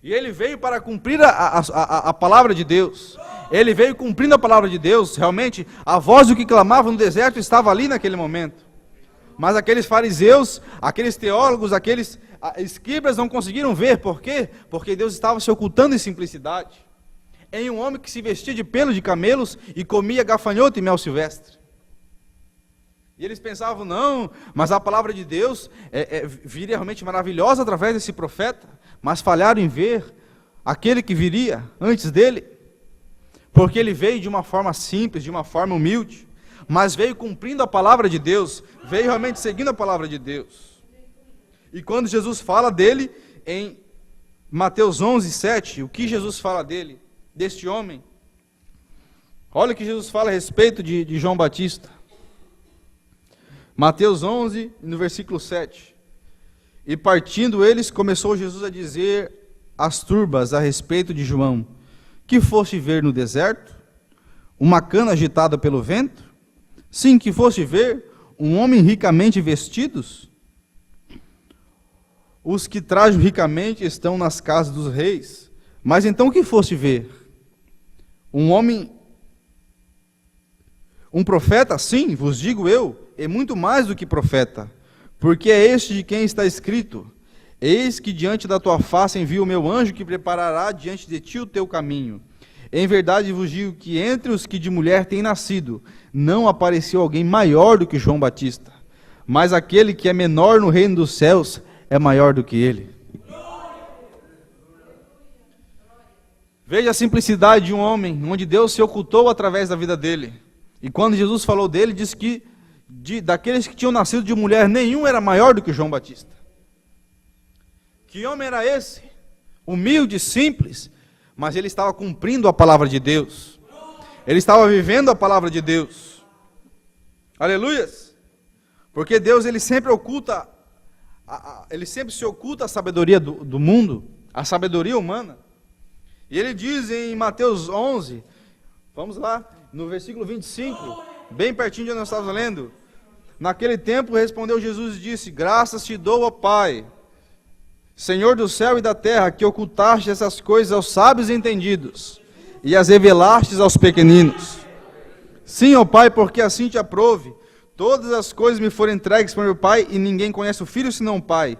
E ele veio para cumprir a palavra de Deus. Ele veio cumprindo a palavra de Deus. Realmente, a voz do que clamava no deserto estava ali naquele momento. Mas aqueles fariseus, aqueles teólogos, aqueles escribas não conseguiram ver. Por quê? Porque Deus estava se ocultando em simplicidade. em um homem que se vestia de pelo de camelos e comia gafanhoto e mel silvestre. E eles pensavam, não, mas a palavra de Deus viria realmente maravilhosa através desse profeta, mas falharam em ver aquele que viria antes dele, porque ele veio de uma forma simples, de uma forma humilde, mas veio cumprindo a palavra de Deus, veio realmente seguindo a palavra de Deus. E quando Jesus fala dele, em Mateus 11, 7, o que Jesus fala dele, deste homem? Olha o que Jesus fala a respeito de João Batista. Mateus 11, no versículo 7. E partindo eles, começou Jesus a dizer às turbas a respeito de João: que foste ver no deserto? Uma cana agitada pelo vento? Sim, que foste ver um homem ricamente vestidos? Os que trajam ricamente estão nas casas dos reis. Mas então o que foste ver? Um homem, um profeta? Sim, vos digo eu, é muito mais do que profeta, porque é este de quem está escrito: eis que diante da tua face envio o meu anjo, que preparará diante de ti o teu caminho. Em verdade vos digo que entre os que de mulher têm nascido, não apareceu alguém maior do que João Batista, mas aquele que é menor no reino dos céus é maior do que ele. Veja a simplicidade de um homem, onde Deus se ocultou através da vida dele. E quando Jesus falou dele, disse que daqueles que tinham nascido de mulher, nenhum era maior do que João Batista. Que homem era esse? Humilde, simples, mas ele estava cumprindo a palavra de Deus. Ele estava vivendo a palavra de Deus. Aleluias! Porque Deus, ele sempre oculta, ele sempre se oculta a sabedoria do mundo, a sabedoria humana. E ele diz em Mateus 11, vamos lá, no versículo 25, bem pertinho de onde nós estávamos lendo. Naquele tempo respondeu Jesus e disse: graças te dou, ó Pai, Senhor do céu e da terra, que ocultaste essas coisas aos sábios e entendidos, e as revelastes aos pequeninos. Sim, ó Pai, porque assim te aprove. Todas as coisas me foram entregues por meu Pai, e ninguém conhece o Filho senão o Pai.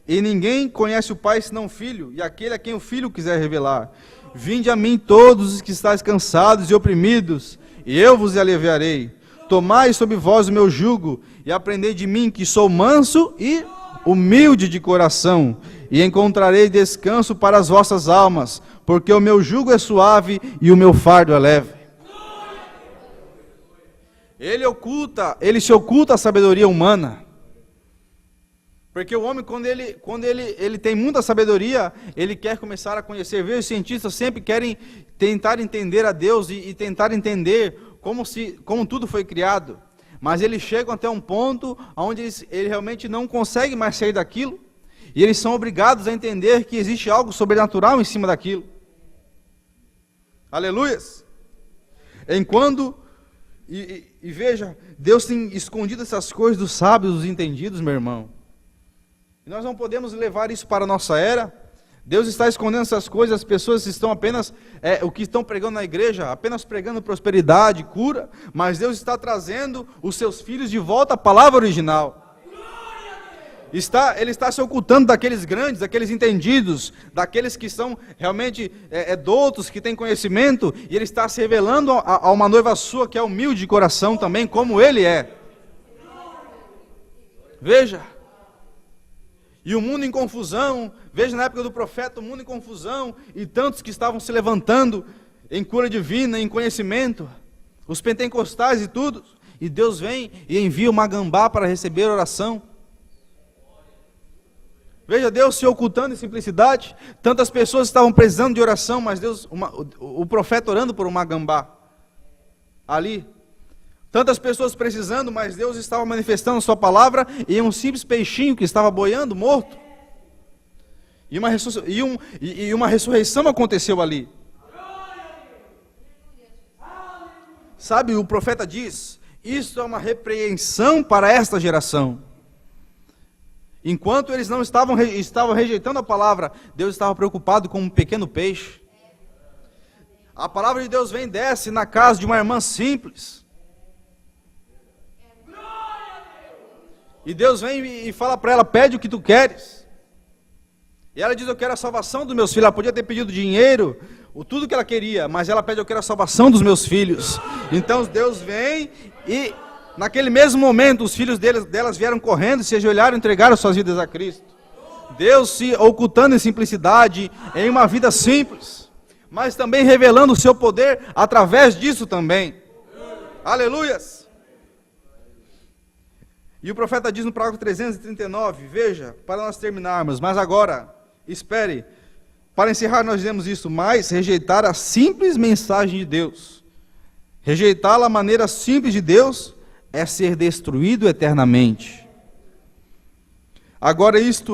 E ninguém conhece o Pai senão o Filho, e aquele a quem o Filho quiser revelar. Vinde a mim todos os que estáis cansados e oprimidos, e eu vos aliviarei. Tomai sobre vós o meu jugo, e aprendei de mim, que sou manso e humilde de coração, e encontrarei descanso para as vossas almas, porque o meu jugo é suave e o meu fardo é leve. Ele se oculta a sabedoria humana. Porque o homem, quando ele tem muita sabedoria, ele quer começar a conhecer. Veja, os cientistas sempre querem tentar entender a Deus e tentar entender como tudo foi criado. Mas eles chegam até um ponto onde eles realmente não conseguem mais sair daquilo. E eles são obrigados a entender que existe algo sobrenatural em cima daquilo. Aleluias! E veja, Deus tem escondido essas coisas dos sábios, dos entendidos, meu irmão. E nós não podemos levar isso para a nossa era. Deus está escondendo essas coisas, as pessoas estão apenas, o que estão pregando na igreja, apenas pregando prosperidade, cura, mas Deus está trazendo os seus filhos de volta à palavra original. Ele está se ocultando daqueles grandes, daqueles entendidos, daqueles que são realmente doutos, que têm conhecimento, e Ele está se revelando a uma noiva sua que é humilde de coração também, como Ele é. Veja. E o mundo em confusão, veja na época do profeta, o mundo em confusão, e tantos que estavam se levantando em cura divina, em conhecimento, os pentecostais e tudo, e Deus vem e envia uma gambá para receber oração. Veja Deus se ocultando em simplicidade, tantas pessoas estavam precisando de oração, mas Deus, o profeta orando por uma gambá, ali, tantas pessoas precisando, mas Deus estava manifestando a sua palavra em um simples peixinho que estava boiando, morto. E uma ressurreição aconteceu ali. Sabe, o profeta diz, isso é uma repreensão para esta geração. Enquanto eles não estavam rejeitando a palavra, Deus estava preocupado com um pequeno peixe. A palavra de Deus vem e desce na casa de uma irmã simples. E Deus vem e fala para ela, pede o que tu queres. E ela diz, eu quero a salvação dos meus filhos. Ela podia ter pedido dinheiro, tudo que ela queria, mas ela pede, eu quero a salvação dos meus filhos. Então Deus vem e naquele mesmo momento os filhos delas vieram correndo, se ajoelharam e entregaram suas vidas a Cristo. Deus se ocultando em simplicidade, em uma vida simples, mas também revelando o seu poder através disso também. Aleluias! E o profeta diz no parágrafo 339, veja, para nós terminarmos, mas agora, espere, para encerrar nós dizemos isso, mas rejeitar a simples mensagem de Deus, rejeitá-la a maneira simples de Deus, é ser destruído eternamente. Agora isto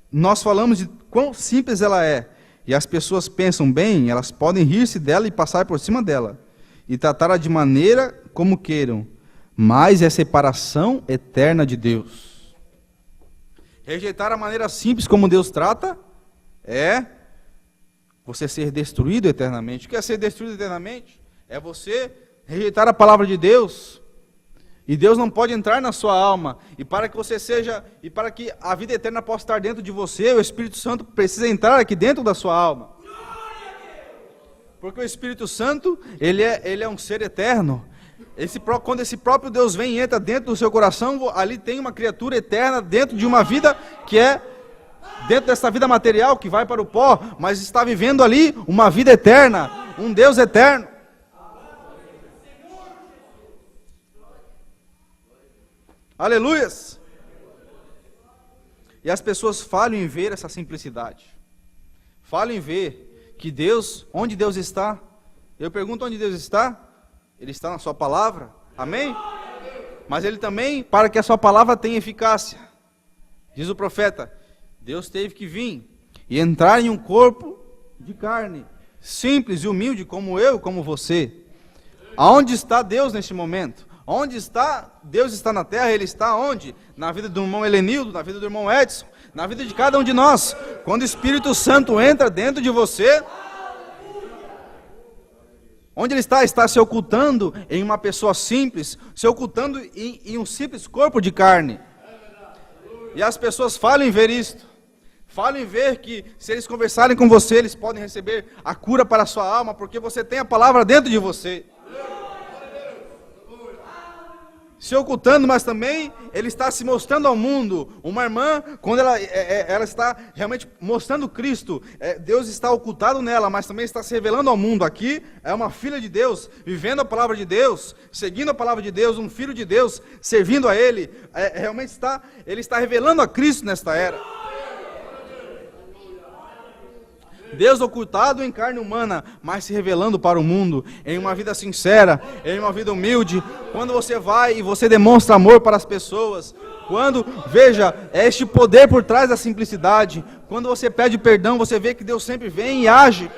nós falamos de quão simples ela é, e as pessoas pensam bem, elas podem rir-se dela e passar por cima dela, e tratá-la de maneira como queiram, mas é separação eterna de Deus. Rejeitar a maneira simples como Deus trata, é você ser destruído eternamente. O que é ser destruído eternamente? É você rejeitar a palavra de Deus, e Deus não pode entrar na sua alma, e para que a vida eterna possa estar dentro de você, o Espírito Santo precisa entrar aqui dentro da sua alma. Porque o Espírito Santo, ele é um ser eterno. Quando esse próprio Deus vem e entra dentro do seu coração, ali tem uma criatura eterna dentro de uma vida que é dentro dessa vida material que vai para o pó, mas está vivendo ali uma vida eterna, um Deus eterno. Aleluias! E as pessoas falham em ver essa simplicidade. Falham em ver que Deus, onde Deus está? Eu pergunto onde Deus está? Ele está na sua palavra, amém? Mas ele também, para que a sua palavra tenha eficácia, diz o profeta, Deus teve que vir e entrar em um corpo de carne, simples e humilde como eu, como você. Aonde está Deus neste momento? Onde está? Deus está na terra, Ele está onde? Na vida do irmão Helenildo, na vida do irmão Edson, na vida de cada um de nós. Quando o Espírito Santo entra dentro de você, onde Ele está? Está se ocultando em uma pessoa simples, se ocultando em um simples corpo de carne. E as pessoas falem em ver isto. Falem em ver que se eles conversarem com você, eles podem receber a cura para a sua alma, porque você tem a palavra dentro de você. Se ocultando, mas também ele está se mostrando ao mundo. Uma irmã, quando ela está realmente mostrando Cristo, Deus está ocultado nela, mas também está se revelando ao mundo. Aqui é uma filha de Deus, vivendo a palavra de Deus, seguindo a palavra de Deus, um filho de Deus, servindo a Ele. Realmente ele está revelando a Cristo nesta era. Deus ocultado em carne humana, mas se revelando para o mundo, em uma vida sincera, em uma vida humilde. Quando você vai e você demonstra amor para as pessoas, veja, é este poder por trás da simplicidade. Quando você pede perdão, você vê que Deus sempre vem e age.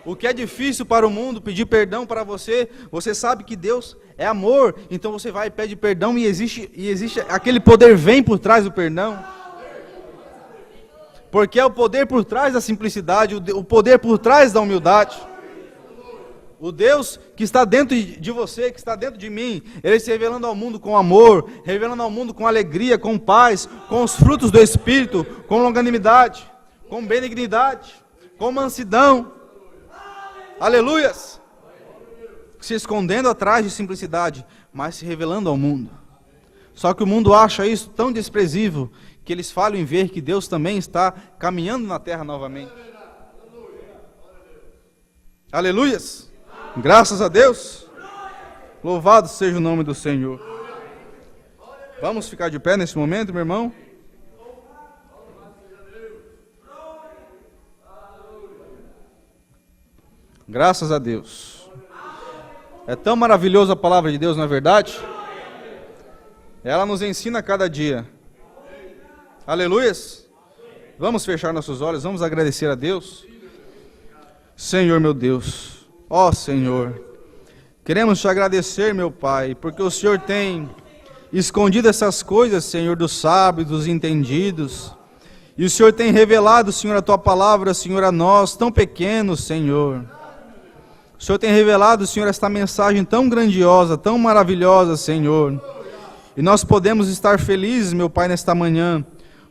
O que é difícil para o mundo, pedir perdão para você, você sabe que Deus é amor, então você vai e pede perdão e existe aquele poder vem por trás do perdão. Porque é o poder por trás da simplicidade, o poder por trás da humildade. O Deus que está dentro de você, que está dentro de mim, Ele se revelando ao mundo com amor, revelando ao mundo com alegria, com paz, com os frutos do Espírito, com longanimidade, com benignidade, com mansidão. Aleluias! Se escondendo atrás de simplicidade, mas se revelando ao mundo. Só que o mundo acha isso tão desprezível, que eles falam em ver que Deus também está caminhando na terra novamente. Aleluias! Graças a Deus! Louvado seja o nome do Senhor. Vamos ficar de pé nesse momento, meu irmão? Graças a Deus. É tão maravilhosa a palavra de Deus, não é verdade? Ela nos ensina a cada dia. Aleluias! Vamos fechar nossos olhos, vamos agradecer a Deus. Senhor meu Deus, ó Senhor, queremos te agradecer, meu Pai, porque o Senhor tem escondido essas coisas, Senhor, dos sábios, dos entendidos. E o Senhor tem revelado, Senhor, a tua palavra, Senhor, a nós, tão pequenos, Senhor. O Senhor tem revelado, Senhor, esta mensagem tão grandiosa, tão maravilhosa, Senhor. E nós podemos estar felizes, meu Pai, nesta manhã,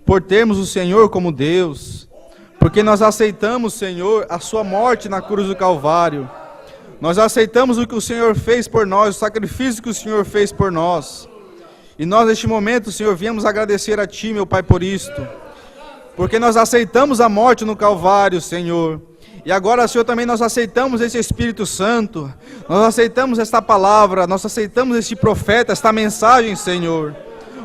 por termos o Senhor como Deus, porque nós aceitamos, Senhor, a sua morte na cruz do Calvário. Nós aceitamos o que o Senhor fez por nós, o sacrifício que o Senhor fez por nós. E nós, neste momento, Senhor, viemos agradecer a Ti, meu Pai, por isto. Porque nós aceitamos a morte no Calvário, Senhor. E agora, Senhor, também nós aceitamos esse Espírito Santo. Nós aceitamos esta palavra, nós aceitamos este profeta, esta mensagem, Senhor.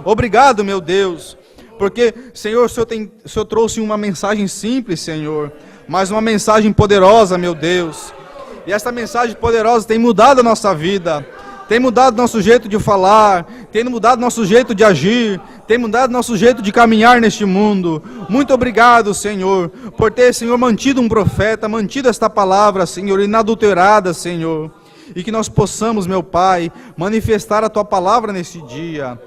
Obrigado, meu Deus. Porque, Senhor, o Senhor trouxe uma mensagem simples, Senhor. Mas uma mensagem poderosa, meu Deus. E esta mensagem poderosa tem mudado a nossa vida. Tem mudado nosso jeito de falar, tem mudado nosso jeito de agir, tem mudado nosso jeito de caminhar neste mundo. Muito obrigado, Senhor, por ter, Senhor, mantido um profeta, mantido esta palavra, Senhor, inadulterada, Senhor. E que nós possamos, meu Pai, manifestar a Tua palavra nesse dia.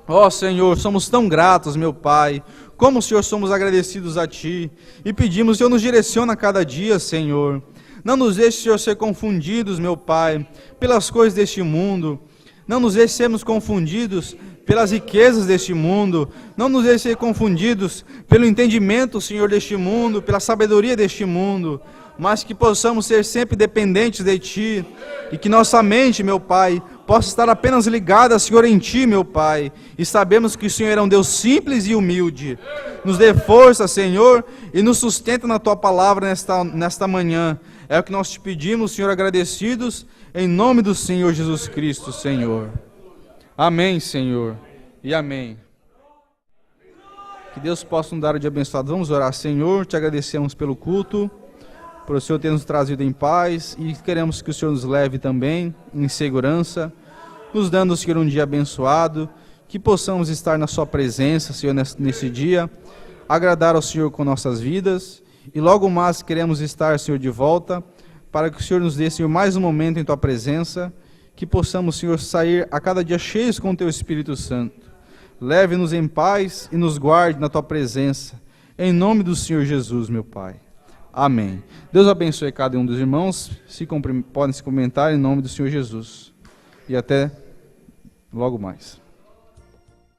Ó, Senhor, somos tão gratos, meu Pai. Como, Senhor, somos agradecidos a Ti. E pedimos, Senhor, nos direciona a cada dia, Senhor. Não nos deixe, Senhor, ser confundidos, meu Pai, pelas coisas deste mundo. Não nos deixe sermos confundidos pelas riquezas deste mundo. Não nos deixe ser confundidos pelo entendimento, Senhor, deste mundo, pela sabedoria deste mundo. Mas que possamos ser sempre dependentes de Ti. E que nossa mente, meu Pai, possa estar apenas ligada, Senhor, em Ti, meu Pai. E sabemos que o Senhor é um Deus simples e humilde. Nos dê força, Senhor, e nos sustenta na Tua palavra nesta manhã. É o que nós te pedimos, Senhor, agradecidos, em nome do Senhor Jesus Cristo, Senhor. Amém, Senhor, e amém. Que Deus possa nos dar o dia abençoado. Vamos orar, Senhor, te agradecemos pelo culto, por o Senhor ter nos trazido em paz, e queremos que o Senhor nos leve também em segurança, nos dando, Senhor, um dia abençoado, que possamos estar na sua presença, Senhor, nesse dia, agradar ao Senhor com nossas vidas. E logo mais queremos estar, Senhor, de volta, para que o Senhor nos dê, Senhor, mais um momento em Tua presença, que possamos, Senhor, sair a cada dia cheios com o Teu Espírito Santo. Leve-nos em paz e nos guarde na Tua presença, em nome do Senhor Jesus, meu Pai. Amém. Deus abençoe cada um dos irmãos, podem se comentar em nome do Senhor Jesus. E até logo mais.